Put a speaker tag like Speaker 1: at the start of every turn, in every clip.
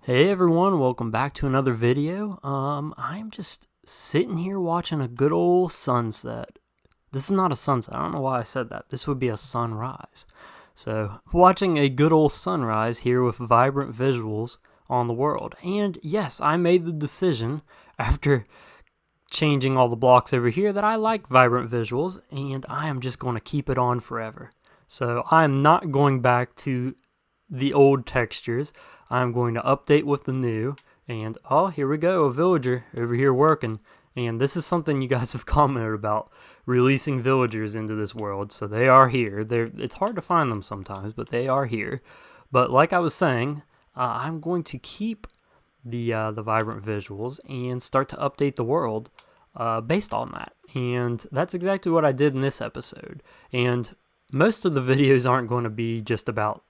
Speaker 1: Hey everyone, welcome back to another video. I'm just sitting here watching a good old sunset. This is not a sunset, I don't know why I said that. This would be a sunrise. So, watching a good old sunrise here with vibrant visuals on the world. And yes, I made the decision after changing all the blocks over here that I like vibrant visuals, and I am just going to keep it on forever. So, I'm not going back to the old textures. I'm going to update with the new, and oh, here we go, a villager over here working. And this is something you guys have commented about, releasing villagers into this world. So they are here. It's hard to find them sometimes, but they are here. But like I was saying, I'm going to keep the vibrant visuals and start to update the world based on that. And that's exactly what I did in this episode. And most of the videos aren't going to be just about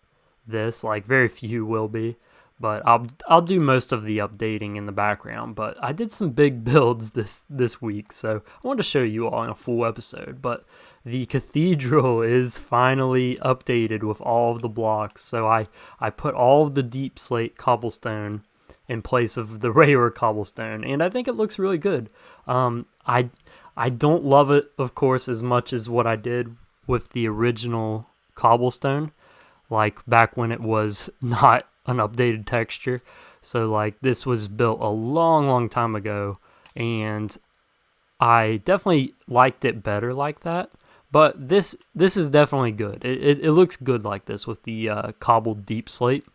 Speaker 1: this, like very few will be, but I'll do most of the updating in the background. But I did some big builds this week, so I wanted to show you all in a full episode. But the cathedral is finally updated with all of the blocks, so I put all of the deep slate cobblestone in place of the regular cobblestone, and I think it looks really good. I don't love it, of course, as much as what I did with the original cobblestone, like back when it was not an updated texture. So like this was built a long time ago, and I definitely liked it better like that. But this is definitely good. It looks good like this with the cobbled deep slate,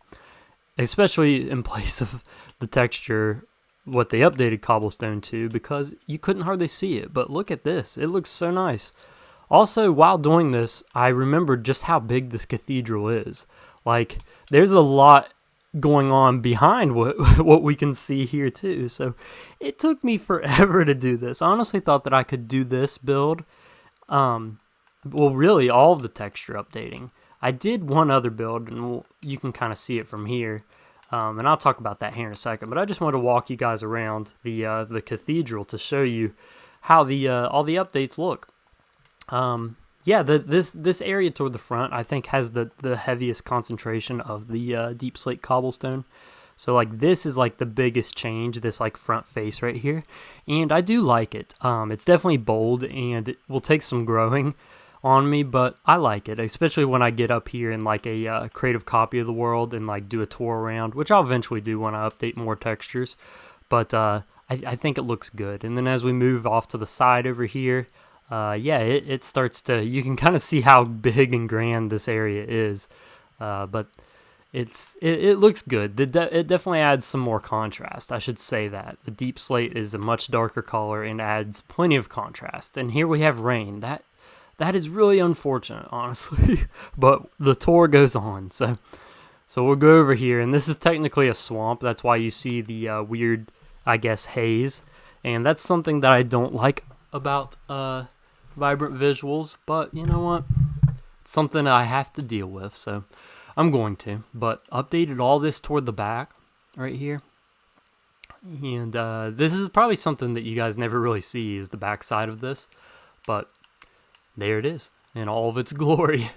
Speaker 1: especially in place of the texture what they updated cobblestone to, because you couldn't hardly see it. But look at this, it looks so nice. Also, while doing this, I remembered just how big this cathedral is. Like, there's a lot going on behind what we can see here too. So it took me forever to do this. I honestly thought that I could do this build, well, really all of the texture updating. I did one other build, and you can kind of see it from here, and I'll talk about that here in a second. But I just want to walk you guys around the cathedral to show you how the all the updates look. Yeah, this area toward the front, I think, has the heaviest concentration of the deep slate cobblestone. So like this is like the biggest change, this like front face right here, and I do like it. It's definitely bold, and it will take some growing on me, but I like it, especially when I get up here in like a creative copy of the world and like do a tour around, which I'll eventually do when I update more textures. But I think it looks good. And then as we move off to the side over here, yeah, it starts to, you can kind of see how big and grand this area is, but it looks good. It definitely adds some more contrast, I should say that. The deep slate is a much darker color and adds plenty of contrast. And here we have rain. That is really unfortunate, honestly, but the tour goes on. So we'll go over here, and this is technically a swamp. That's why you see the weird, I guess, haze, and that's something that I don't like about vibrant visuals, but you know what, it's something I have to deal with, so I'm going to. But updated all this toward the back right here, and this is probably something that you guys never really see, is the back side of this, but there it is in all of its glory.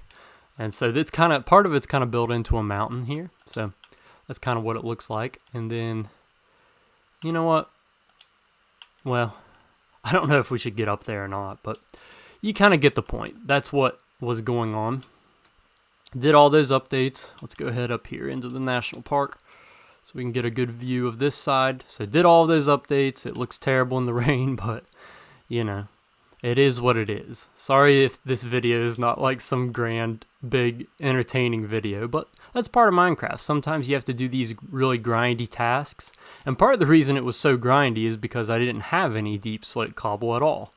Speaker 1: And so it's kind of, part of it's kind of built into a mountain here, so that's kind of what it looks like. And then, you know what, well, I don't know if we should get up there or not, but you kind of get the point. That's what was going on. Did all those updates. Let's go ahead up here into the national park so we can get a good view of this side. So did all those updates. It looks terrible in the rain, but you know, it is what it is. Sorry if this video is not like some grand, big, entertaining video, but that's part of Minecraft. Sometimes you have to do these really grindy tasks, and part of the reason it was so grindy is because I didn't have any deep slate cobble at all.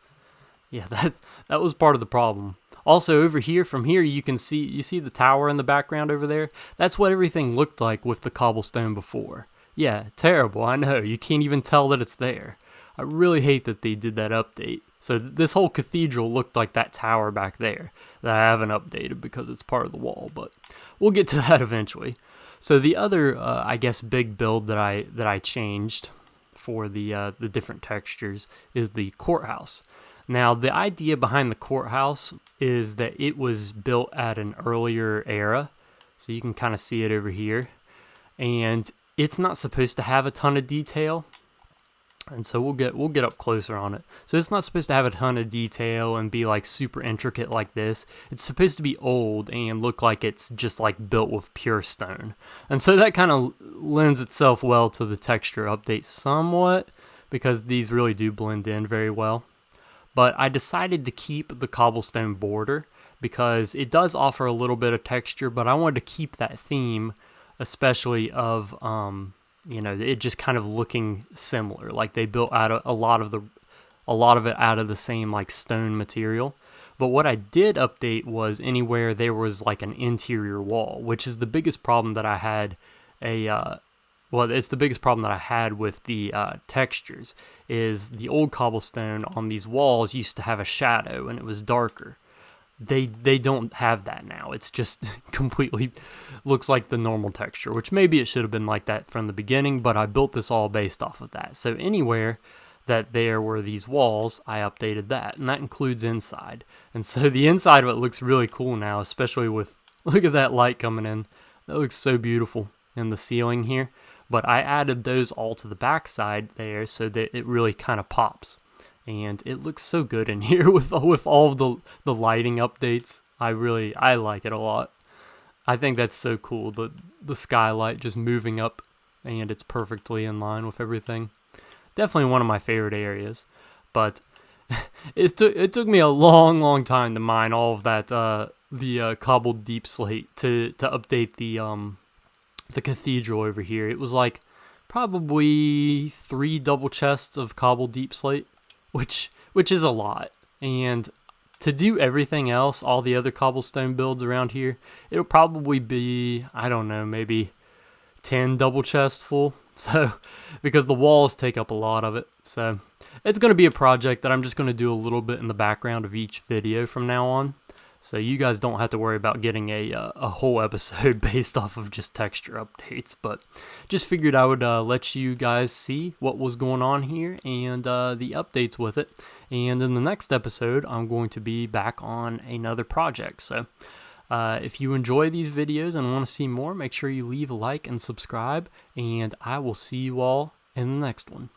Speaker 1: Yeah, that was part of the problem. Also, over here, from here, you see the tower in the background over there? That's what everything looked like with the cobblestone before. Yeah, terrible, I know. You can't even tell that it's there. I really hate that they did that update. So this whole cathedral looked like that tower back there that I haven't updated because it's part of the wall, but we'll get to that eventually. So the other, I guess, big build that I changed for the different textures is the courthouse. Now, the idea behind the courthouse is that it was built at an earlier era, so you can kind of see it over here, and it's not supposed to have a ton of detail. And so we'll get up closer on it. So it's not supposed to have a ton of detail and be like super intricate like this. It's supposed to be old and look like it's just like built with pure stone. And so that kind of lends itself well to the texture update somewhat, because these really do blend in very well. But I decided to keep the cobblestone border because it does offer a little bit of texture, but I wanted to keep that theme, especially of it just kind of looking similar, like they built out a lot of it out of the same like stone material. But what I did update was anywhere there was like an interior wall, which is the biggest problem that I had. It's the biggest problem that I had with the textures. Is the old cobblestone on these walls used to have a shadow and it was darker. They don't have that now. It's just completely looks like the normal texture, which maybe it should have been like that from the beginning, but I built this all based off of that. So anywhere that there were these walls, I updated that, and that includes inside. And so the inside of it looks really cool now, especially with, look at that light coming in. That looks so beautiful in the ceiling here. But I added those all to the back side there so that it really kind of pops. And it looks so good in here with all of the lighting updates. I like it a lot. I think that's so cool, the skylight just moving up, and it's perfectly in line with everything. Definitely one of my favorite areas. But it took me a long time to mine all of that the cobbled deep slate to update the cathedral over here. It was like probably 3 double chests of cobbled deep slate, which is a lot. And to do everything else, all the other cobblestone builds around here, it'll probably be, I don't know, maybe 10 double chests full. So, because the walls take up a lot of it. So, it's going to be a project that I'm just going to do a little bit in the background of each video from now on. So you guys don't have to worry about getting a whole episode based off of just texture updates, but just figured I would let you guys see what was going on here and the updates with it. And in the next episode, I'm going to be back on another project. So if you enjoy these videos and want to see more, make sure you leave a like and subscribe, and I will see you all in the next one.